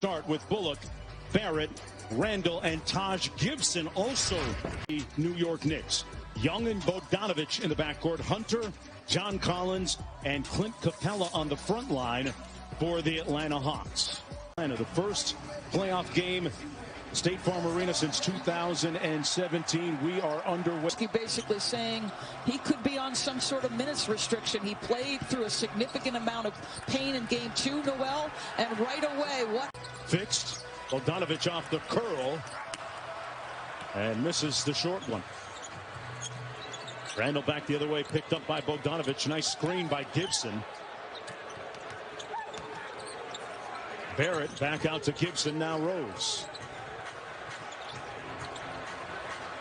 Start with Bullock, Barrett, Randall, and Taj Gibson, also the New York Knicks. Young and Bogdanovich in the backcourt. Hunter, John Collins, and Clint Capella on the front line for the Atlanta Hawks. The first playoff game, State Farm Arena, since 2017. We are underway. Basically saying he could be on some sort of minutes restriction. He played through a significant amount of pain in game 2, Noel, and right away, what? Fixed. Bogdanovich off the curl and misses the short one. Randall back the other way, picked up by Bogdanovich. Nice screen by Gibson. Barrett back out to Gibson, now Rose.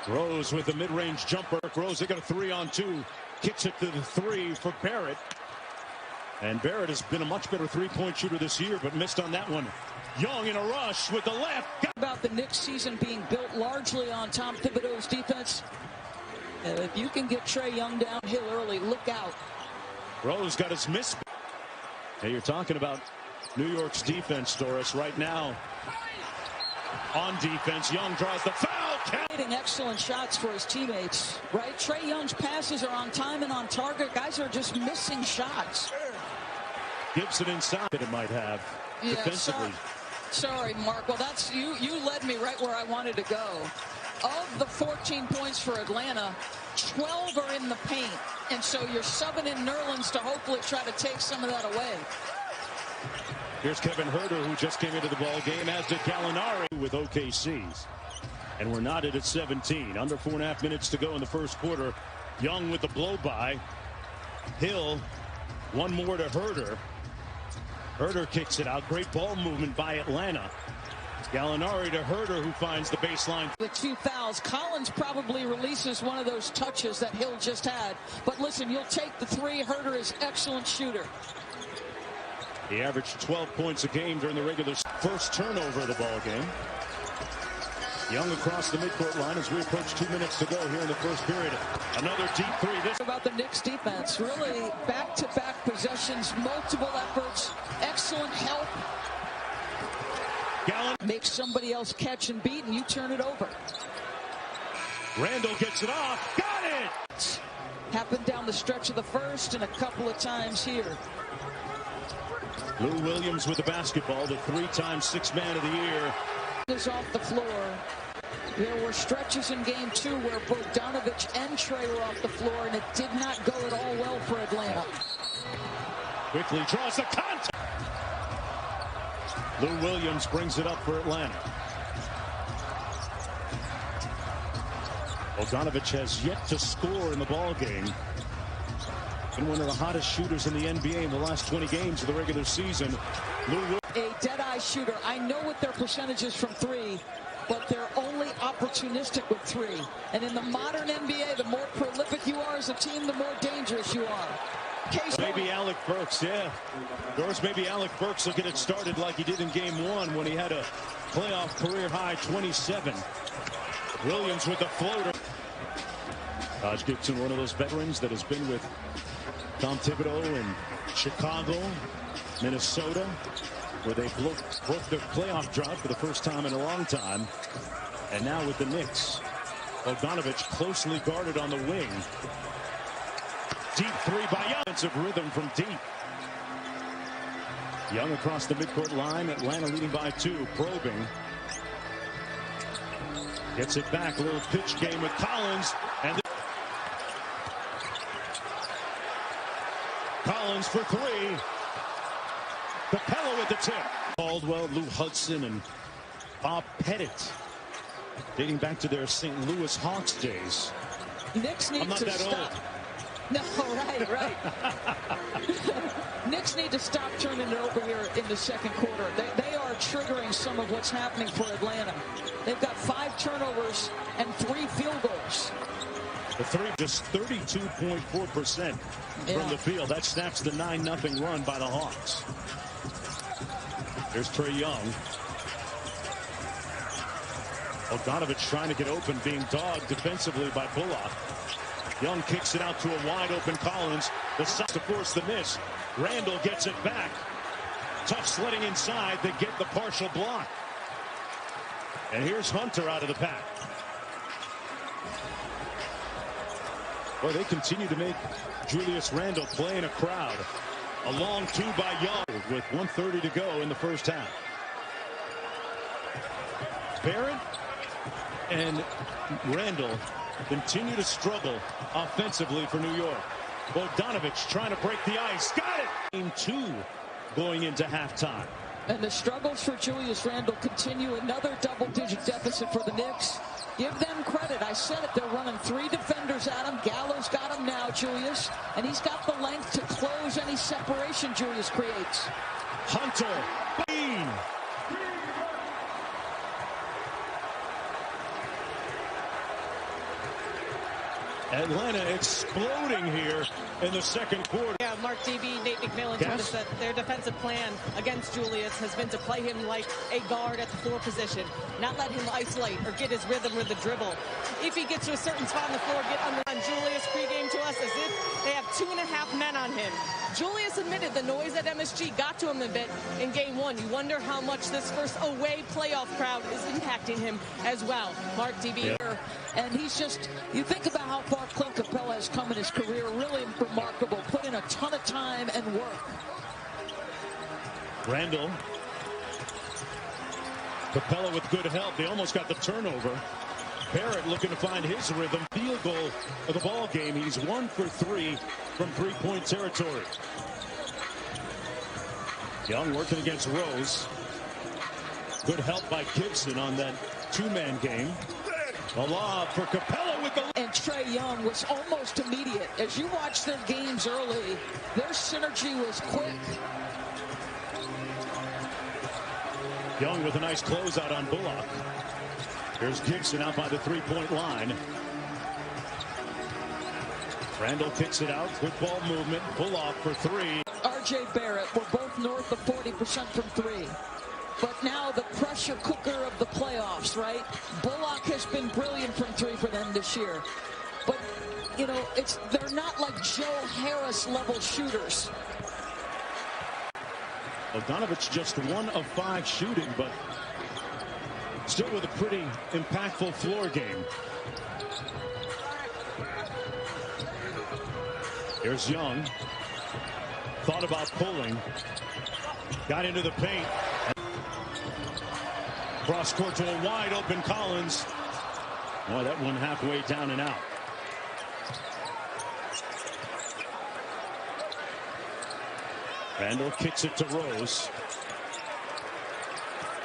Rose with the mid-range jumper. Rose, they got a 3-on-2. Kicks it to the 3 for Barrett. And Barrett has been a much better three-point shooter this year, but missed on that one. Young in a rush with the left. About the Knicks season being built largely on Tom Thibodeau's defense. If you can get Trae Young downhill early, look out. Rose got his miss. Hey, you're talking about New York's defense, Doris, right now. On defense, Young draws the foul. Excellent shots for his teammates, right? Trae Young's passes are on time and on target. Guys are just missing shots. Gibson inside it might have defensively. Sorry, Mark. Well, that's you led me right where I wanted to go. Of the 14 points for Atlanta, 12 are in the paint. And so you're subbing in Nerlens to hopefully try to take some of that away. Here's Kevin Huerter, who just came into the ball game, as did Gallinari with OKC's. And we're knotted at 17. Under 4.5 minutes to go in the first quarter. Young with the blow-by. Hill, one more to Huerter. Huerter kicks it out. Great ball movement by Atlanta. Gallinari to Huerter, who finds the baseline. With 2 fouls, Collins probably releases one of those touches that Hill just had. But listen, you'll take the 3. Huerter is excellent shooter. He averaged 12 points a game during the regular first turnover of the ball game. Young across the midcourt line as we approach 2 minutes to go here in the first period. Another deep 3. This about the Knicks defense. Really back-to-back possessions, multiple efforts, excellent help. Gallen makes somebody else catch and beat, and you turn it over. Randall gets it off. Got it! Happened down the stretch of the first and a couple of times here. Lou Williams with the basketball, the 3-time Sixth Man of the Year. Is off the floor. There were stretches in game 2 where Bogdanovich and Trae were off the floor, and it did not go at all well for Atlanta. Quickly draws the contact. Lou Williams brings it up for Atlanta. Bogdanovich has yet to score in the ball game. Been one of the hottest shooters in the NBA in the last 20 games of the regular season. A dead-eye shooter. I know what their percentage is from 3, but they're only opportunistic with 3. And in the modern NBA, the more prolific you are as a team, the more dangerous you are. Maybe Alec Burks, yeah. Doris, maybe Alec Burks will get it started like he did in game 1 when he had a playoff career-high 27. Williams with the floater. Taj Gibson, one of those veterans that has been with Tom Thibodeau in Chicago, Minnesota, where they broke their playoff drought for the first time in a long time. And now with the Knicks. Bogdanovich closely guarded on the wing. Deep 3 by Young. Offensive rhythm from deep. Young across the midcourt line. Atlanta leading by 2. Probing. Gets it back. A little pitch game with Collins. And Collins for 3. Capella with the tip. Caldwell, Lou Hudson, and Bob Pettit, dating back to their St. Louis Hawks days. Knicks need to stop. No, right. Knicks need to stop turning it over here in the second quarter. They are triggering some of what's happening for Atlanta. They've got 5 turnovers and 3 field goals. The 3 just 32.4% from the field. That snaps the 9-0 run by the Hawks. Here's Trae Young. Bogdanovich trying to get open, being dogged defensively by Bullock. Young kicks it out to a wide open Collins. The shot to force the miss. Randall gets it back. Tough sledding inside to get the partial block. And here's Hunter out of the pack. Well, they continue to make Julius Randle play in a crowd. A long two by Young with 1:30 to go in the first half. Barrett and Randle continue to struggle offensively for New York. Bogdanovich trying to break the ice. Got it! Game 2 going into halftime. And the struggles for Julius Randle continue. Another double-digit deficit for the Knicks. Give them credit. I said it. They're running 3 defenders at him. Gallo's got him now, Julius. And he's got the length to close any separation Julius creates. Hunter. Bean. Atlanta exploding here in the second quarter. Yeah, Mark DB, Nate McMillan told us that their defensive plan against Julius has been to play him like a guard at the 4 position, not let him isolate or get his rhythm with the dribble. If he gets to a certain spot on the floor, get under on Julius pregame to us as if they have 2.5 men on him. Julius admitted the noise at MSG got to him a bit in game 1. You wonder how much this first away playoff crowd is impacting him as well. Mark DB. Yeah. And he's just, you think about how far Clint Capella has come in his career, really remarkable, put in a ton of time and work. Randle. Capella with good help. They almost got the turnover. Barrett looking to find his rhythm. Field goal of the ball game. He's 1 for 3 from 3-point territory. Young working against Rose. Good help by Gibson on that 2-man game. A lob for Capella with the... And Trae Young was almost immediate. As you watch their games early, their synergy was quick. Young with a nice closeout on Bullock. Here's Gibson out by the 3-point line. Randle kicks it out. Football movement. Bullock for 3. R.J. Barrett were both north of 40% from 3. But now the pressure cooker of the playoffs, right? Bullock has been brilliant from 3 for them this year. But, you know, they're not like Joe Harris level shooters. Bogdanovich just 1 of 5 shooting, but still with a pretty impactful floor game. Here's Young. Thought about pulling. Got into the paint. Cross court to a wide open Collins. Boy, that one halfway down and out. Randle kicks it to Rose.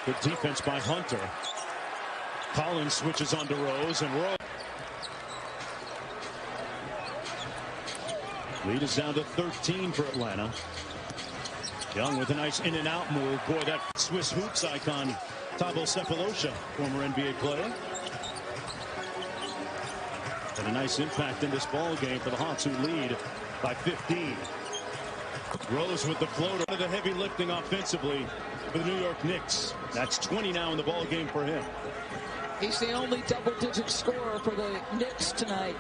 Good defense by Hunter. Collins switches on to Rose, and Rose. Lead is down to 13 for Atlanta. Young with a nice in and out move. Boy, that Swiss hoops icon, Thabo Sefolosha, former NBA player. And a nice impact in this ball game for the Hawks, who lead by 15. Rose with the floater. The heavy lifting offensively for the New York Knicks. That's 20 now in the ball game for him. He's the only double-digit scorer for the Knicks tonight.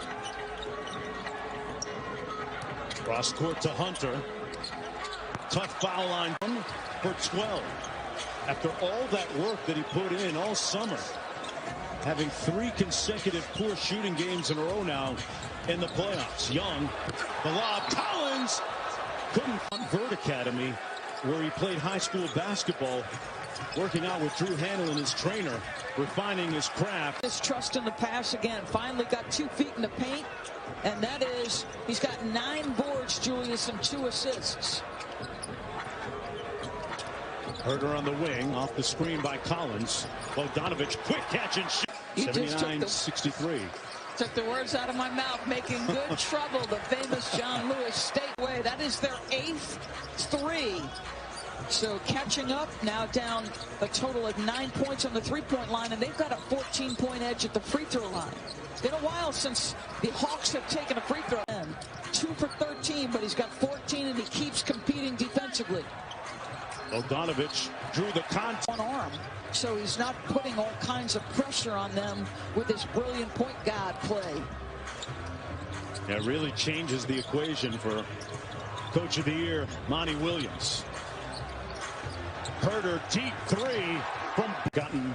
Cross court to Hunter. Tough foul line for 12. After all that work that he put in all summer, having 3 consecutive poor shooting games in a row now in the playoffs. Young, the lob, Collins couldn't find Vert Academy, where he played high school basketball, working out with Drew Hanlon, his trainer, refining his craft. His trust in the pass again. Finally got 2 feet in the paint, and that is, he's got 9 boards, Julius, and 2 assists. Herter on the wing, off the screen by Collins. Bogdanovich, quick catch and shoot. 79-63. Took the words out of my mouth, making good trouble. The famous John Lewis State way. That is their 8th 3. So catching up, now down a total of 9 points on the 3-point line, and they've got a 14-point edge at the free throw line. It's been a while since the Hawks have taken a free throw. 2 for 13, but he's got 14, and he keeps competing defensively. Bogdanovich drew the contact. On arm, so he's not putting all kinds of pressure on them with his brilliant point guard play. That really changes the equation for Coach of the Year, Monty Williams. Herder deep three from gotten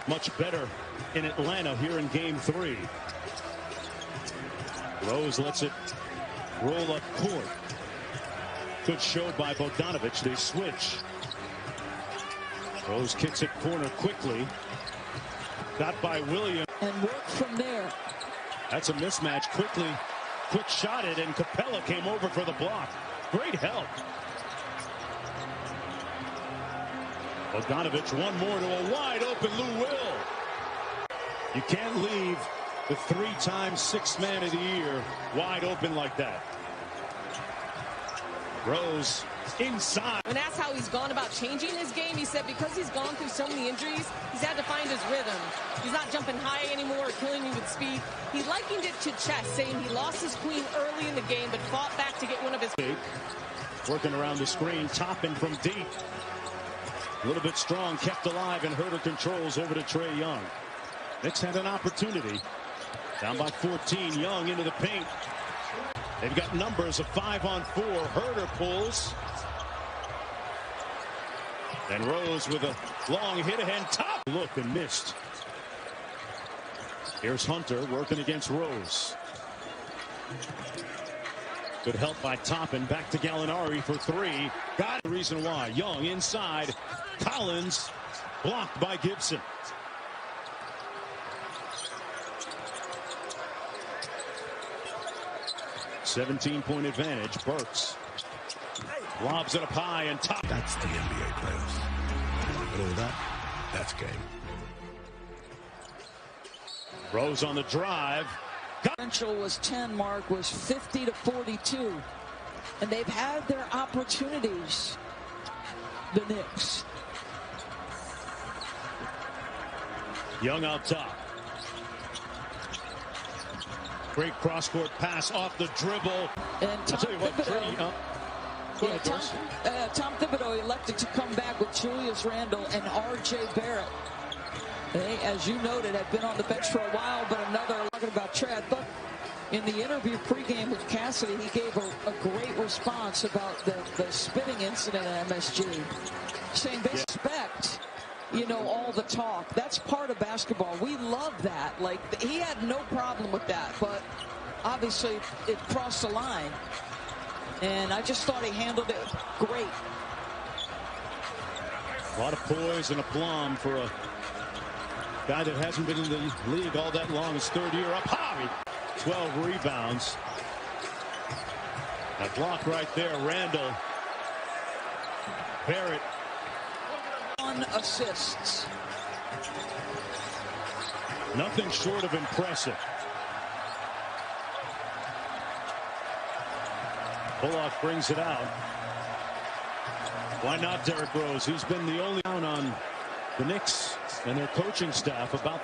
much better in Atlanta here in game 3. Rose lets it roll up court. Good show by Bogdanovich. They switch. Rose kicks it corner quickly. Got by Williams. And work from there. That's a mismatch. Quick shot it, and Capella came over for the block. Great help. Bogdanovich, one more to a wide open Lou Will. You can't leave the 3-time sixth man of the year wide open like that. Rose inside. When asked how he's gone about changing his game, he said because he's gone through so many injuries, he's had to find his rhythm. He's not jumping high anymore or killing you with speed. He likened it to chess, saying he lost his queen early in the game but fought back to get one of his. Working around the screen, Toppin from deep. A little bit strong, kept alive, and Herder controls over to Trae Young. Knicks had an opportunity. Down by 14, Young into the paint. They've got numbers of 5-on-4. Herder pulls. And Rose with a long hit ahead. Top look and missed. Here's Hunter working against Rose. Good help by Toppin. Back to Gallinari for 3. Got the reason why. Young inside. Collins blocked by Gibson. $17-point advantage. Burks lobs it up high and top. That's the NBA playoffs. And all that, that's game. Rose on the drive. Differential was 10. Mark was 50-42, and they've had their opportunities. The Knicks. Young out top. Great cross-court pass off the dribble. And Tom Thibodeau, Tom Thibodeau elected to come back with Julius Randle and R.J. Barrett. They, as you noted, had been on the bench for a while, but another talking about Trey. But in the interview pregame with Cassidy, he gave a great response about the spitting incident at MSG, saying they expect, you know, all the talk. That's part of basketball. We love that. Like, he had no problem with that, but obviously it crossed the line. And I just thought he handled it great. A lot of poise and aplomb for a guy that hasn't been in the league all that long. His 3rd year up high. 12 rebounds. That block right there. Randall. Barrett. 1 assist. Nothing short of impressive. Bullock brings it out. Why not Derrick Rose? He's been the only down on the Knicks and their coaching staff about